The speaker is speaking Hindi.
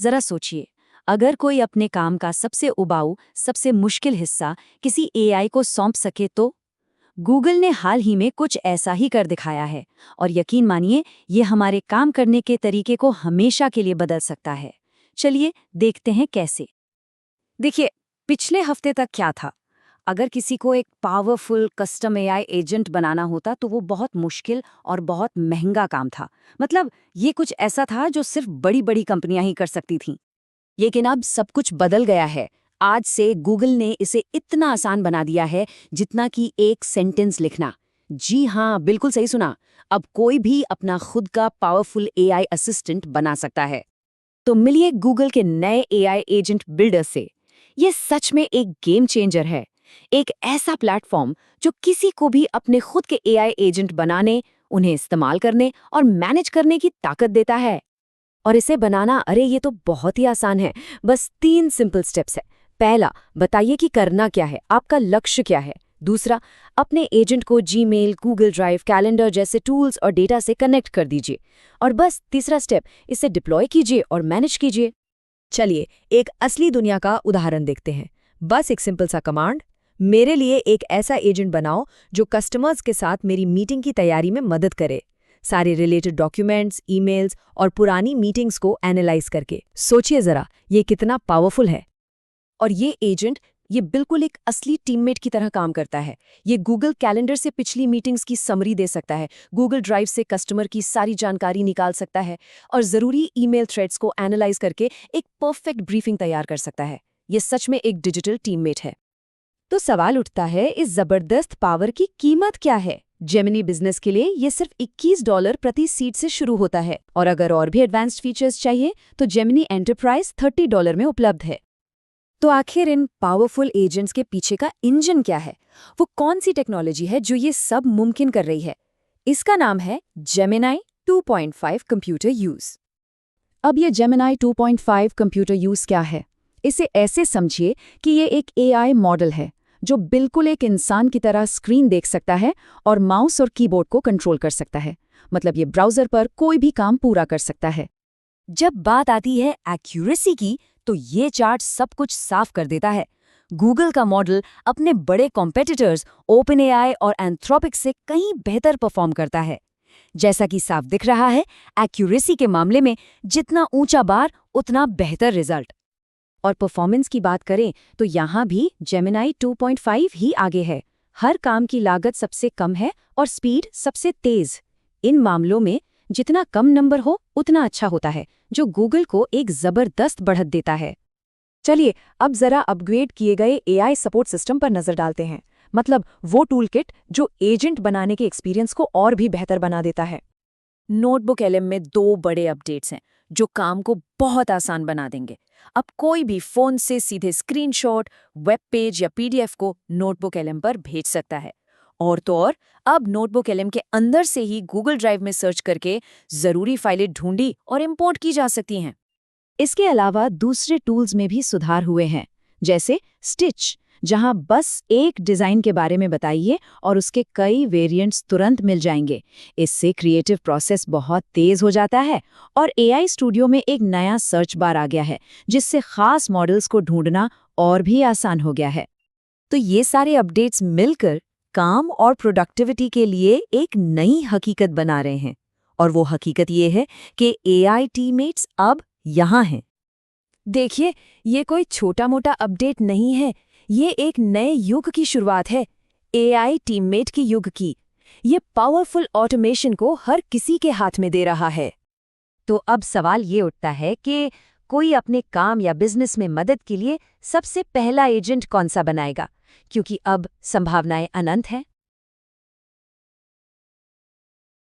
जरा सोचिए, अगर कोई अपने काम का सबसे उबाऊ, सबसे मुश्किल हिस्सा किसी एआई को सौंप सके तो। गूगल ने हाल ही में कुछ ऐसा ही कर दिखाया है, और यकीन मानिए, ये हमारे काम करने के तरीके को हमेशा के लिए बदल सकता है। चलिए देखते हैं कैसे। देखिए, पिछले हफ्ते तक क्या था। अगर किसी को एक पावरफुल कस्टम एआई एजेंट बनाना होता तो वो बहुत मुश्किल और बहुत महंगा काम था। मतलब ये कुछ ऐसा था जो सिर्फ बड़ी बड़ी कंपनियां ही कर सकती थीं। लेकिन अब सब कुछ बदल गया है। आज से गूगल ने इसे इतना आसान बना दिया है जितना कि एक सेंटेंस लिखना। जी हाँ, बिल्कुल सही सुना। अब कोई भी अपना खुद का पावरफुल एआई असिस्टेंट बना सकता है। तो मिलिए गूगल के नए एआई एजेंट बिल्डर से। ये सच में एक गेम चेंजर है। एक ऐसा प्लेटफॉर्म जो किसी को भी अपने खुद के एआई एजेंट बनाने, उन्हें इस्तेमाल करने और मैनेज करने की ताकत देता है। और इसे बनाना, अरे ये तो बहुत ही आसान है। बस 3 सिंपल स्टेप्स है। पहला, बताइए कि करना क्या है, आपका लक्ष्य क्या है। दूसरा, अपने एजेंट को जीमेल, गूगल ड्राइव, कैलेंडर जैसे टूल्स और डेटा से कनेक्ट कर दीजिए। और बस तीसरा स्टेप, इसे डिप्लॉय कीजिए और मैनेज कीजिए। चलिए एक असली दुनिया का उदाहरण देखते हैं। बस एक सिंपल सा कमांड, मेरे लिए एक ऐसा एजेंट बनाओ जो कस्टमर्स के साथ मेरी मीटिंग की तैयारी में मदद करे, सारे रिलेटेड डॉक्यूमेंट्स, ईमेल्स और पुरानी मीटिंग्स को एनालाइज करके। सोचिए जरा, ये कितना पावरफुल है। और ये एजेंट, ये बिल्कुल एक असली टीममेट की तरह काम करता है। ये गूगल कैलेंडर से पिछली मीटिंग्स की समरी दे सकता है, गूगल ड्राइव से कस्टमर की सारी जानकारी निकाल सकता है और ज़रूरी ईमेल थ्रेड्स को एनालाइज करके एक परफेक्ट ब्रीफिंग तैयार कर सकता है। ये सच में एक डिजिटल टीममेट है। तो सवाल उठता है, इस जबरदस्त पावर की कीमत क्या है? जेमिनी बिजनेस के लिए ये सिर्फ $21 प्रति सीट से शुरू होता है, और अगर और भी एडवांस्ड फीचर्स चाहिए तो जेमिनी एंटरप्राइज $30 में उपलब्ध है। तो आखिर इन पावरफुल एजेंट्स के पीछे का इंजन क्या है? वो कौन सी टेक्नोलॉजी है जो ये सब मुमकिन कर रही है? इसका नाम है जेमिनी 2.5 कंप्यूटर यूज। अब ये जेमिनी 2.5 कंप्यूटर यूज क्या है? इसे ऐसे समझिए कि ये एक एआई मॉडल है जो बिल्कुल एक इंसान की तरह स्क्रीन देख सकता है और माउस और कीबोर्ड को कंट्रोल कर सकता है। मतलब ये ब्राउज़र पर कोई भी काम पूरा कर सकता है। जब बात आती है एक्यूरेसी की, तो ये चार्ट सब कुछ साफ कर देता है। गूगल का मॉडल अपने बड़े कॉम्पिटिटर्स ओपनएआई और एंथ्रोपिक से कहीं बेहतर परफॉर्म करता है। जैसा कि साफ दिख रहा है, एक्यूरेसी के मामले में जितना ऊंचा बार उतना बेहतर रिजल्ट। और परफॉर्मेंस की बात करें तो यहाँ भी जेमिनी 2.5 ही आगे है। हर काम की लागत सबसे कम है और स्पीड सबसे तेज। इन मामलों में जितना कम नंबर हो उतना अच्छा होता है, जो गूगल को एक जबरदस्त बढ़त देता है। चलिए अब जरा अपग्रेड किए गए एआई सपोर्ट सिस्टम पर नजर डालते हैं। मतलब वो टूलकिट जो एजेंट बनाने के एक्सपीरियंस को और भी बेहतर बना देता है। नोटबुक एलएम में 2 बड़े अपडेट्स हैं जो काम को बहुत आसान बना देंगे। अब कोई भी फोन से सीधे स्क्रीनशॉट, वेब पेज या पीडीएफ को नोटबुक एलएम पर भेज सकता है। और तो और, अब नोटबुक एलएम के अंदर से ही गूगल ड्राइव में सर्च करके जरूरी फाइलें ढूंढी और इंपोर्ट की जा सकती हैं। इसके अलावा दूसरे टूल्स में भी सुधार हुए हैं, जैसे स्टिच, जहां बस एक डिज़ाइन के बारे में बताइए और उसके कई वेरिएंट्स तुरंत मिल जाएंगे। इससे क्रिएटिव प्रोसेस बहुत तेज हो जाता है। और एआई स्टूडियो में एक नया सर्च बार आ गया है, जिससे खास मॉडल्स को ढूंढना और भी आसान हो गया है। तो ये सारे अपडेट्स मिलकर काम और प्रोडक्टिविटी के लिए एक नई हकीकत बना रहे हैं। और वो हकीकत ये है कि एआई टीममेट्स अब यहाँ हैं। देखिए, ये कोई छोटा-मोटा अपडेट नहीं है, ये एक नए युग की शुरुआत है, एआई टीममेट की युग की। ये पावरफुल ऑटोमेशन को हर किसी के हाथ में दे रहा है। तो अब सवाल ये उठता है कि कोई अपने काम या बिजनेस में मदद के लिए सबसे पहला एजेंट कौन सा बनाएगा? क्योंकि अब संभावनाएं अनंत हैं।